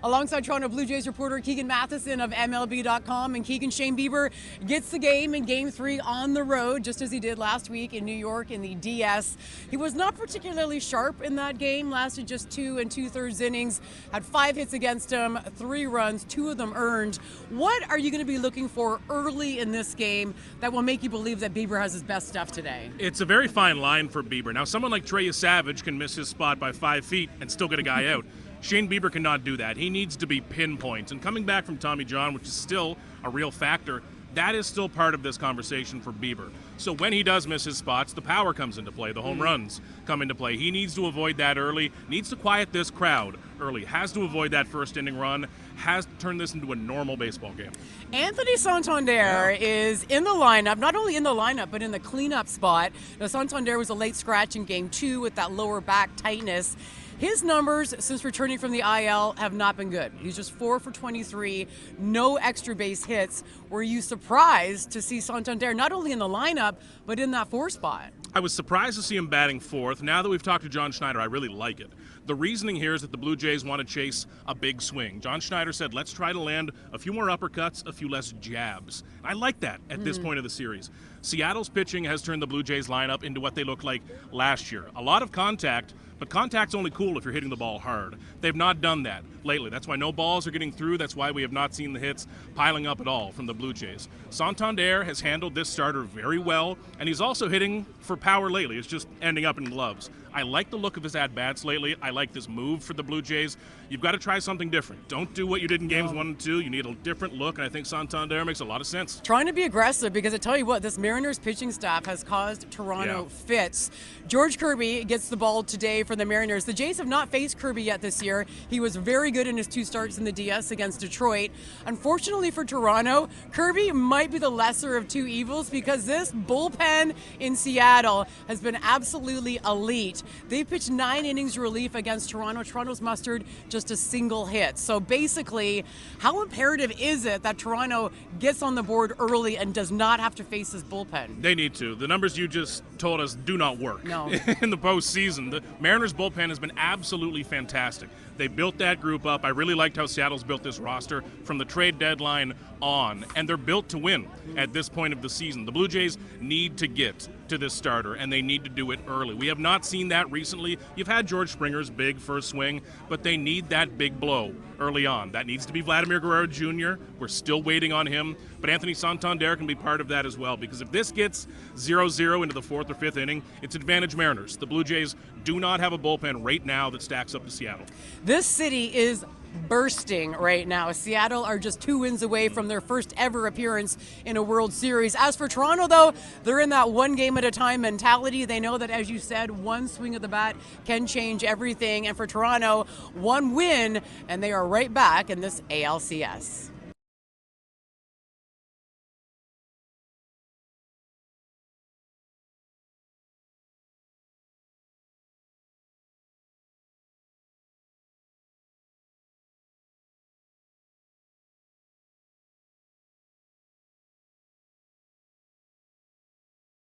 alongside Toronto Blue Jays reporter Keegan Matheson of MLB.com. And Keegan, Shane Bieber gets the game in Game 3 on the road, just as he did last week in New York in the DS. He was not particularly sharp in that game, lasted just 2 2/3 innings, had 5 hits against him, 3 runs, 2 of them earned. What are you going to be looking for early in this game that will make you believe that Bieber has his best stuff today? It's a very fine line for Bieber. Now, someone like Trey Savage can miss his spot by 5 feet and still get a guy out. Shane Bieber cannot do that. He needs to be pinpoint. And coming back from Tommy John, which is still a real factor, that is still part of this conversation for Bieber. So when he does miss his spots, the power comes into play, the home runs come into play. He needs to avoid that early, needs to quiet this crowd early, has to avoid that first inning run, has to turn this into a normal baseball game. Anthony Santander is in the lineup, not only in the lineup, but in the cleanup spot. Now, Santander was a late scratch in Game 2 with that lower back tightness. His numbers since returning from the IL have not been good. He's just 4 for 23, no extra base hits. Were you surprised to see Santander not only in the lineup, but in that 4 spot? I was surprised to see him batting 4th. Now that we've talked to John Schneider, I really like it. The reasoning here is that the Blue Jays want to chase a big swing. John Schneider said, let's try to land a few more uppercuts, a few less jabs. I like that at this point of the series. Seattle's pitching has turned the Blue Jays lineup into what they looked like last year. A lot of contact, but contact's only cool if you're hitting the ball hard. They've not done that lately. That's why no balls are getting through. That's why we have not seen the hits piling up at all from the Blue Jays. Santander has handled this starter very well, and he's also hitting for power lately. It's just ending up in gloves. I like the look of his at-bats lately. I like this move for the Blue Jays. You've got to try something different. Don't do what you did in Games 1 and 2. You need a different look, and I think Santander makes a lot of sense. Trying to be aggressive, because I tell you what, this Mariners pitching staff has caused Toronto fits. George Kirby gets the ball today for the Mariners. The Jays have not faced Kirby yet this year. He was very good in his 2 starts in the DS against Detroit. Unfortunately for Toronto, Kirby might be the lesser of 2 evils, because this bullpen in Seattle has been absolutely elite. They pitched 9 innings relief against Toronto. Toronto's mustered just a single hit. So basically, how imperative is it that Toronto gets on the board early and does not have to face this bullpen? They need to. The numbers you just told us do not work in the postseason. The Mariners bullpen has been absolutely fantastic. They built that group up. I really liked how Seattle's built this roster from the trade deadline on, and they're built to win at this point of the season. The Blue Jays need to get to this starter, and they need to do it early. We have not seen that recently. You've had George Springer's big first swing, but they need that big blow early on. That needs to be Vladimir Guerrero Jr. We're still waiting on him, but Anthony Santander can be part of that as well, because if this gets 0-0 into the 4th or 5th inning, it's advantage Mariners. The Blue Jays do not have a bullpen right now that stacks up to Seattle. This city is bursting right now. Seattle are just 2 wins away from their first ever appearance in a World Series. As for Toronto, though, they're in that one game at a time mentality. They know that, as you said, one swing of the bat can change everything. And for Toronto, 1 win, and they are right back in this ALCS.